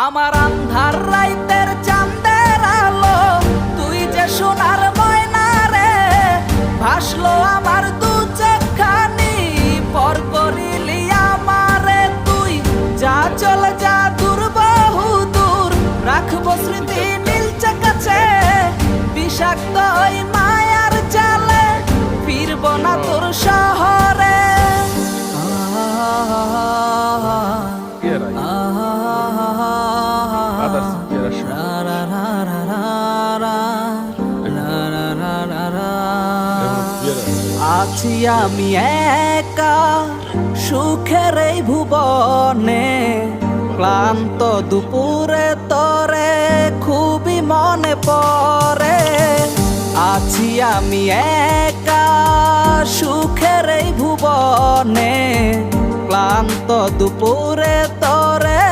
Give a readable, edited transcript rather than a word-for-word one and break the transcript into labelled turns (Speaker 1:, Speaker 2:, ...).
Speaker 1: আমার আন্ধার রাইতের চাঁদের আলো, তুই যে সোনার ময়না রে, ভাসলো আমার দু চোখখানি, পর করিলি আমারে তুই। যা চলে যা দূর বহু দূর, রাখবো স্মৃতি নীলচে কাছে, বিষাক্ত ওই মায়ার জালে ফিরব না তোর শহরে। আছি আমি একা সুখের এই ভুবনে, ক্লান্ত দুপুরে তরে খুবই মনে পড়ে। আছি আমি একা সুখের এই ভুবনে, ক্লান্ত দুপুরে তরে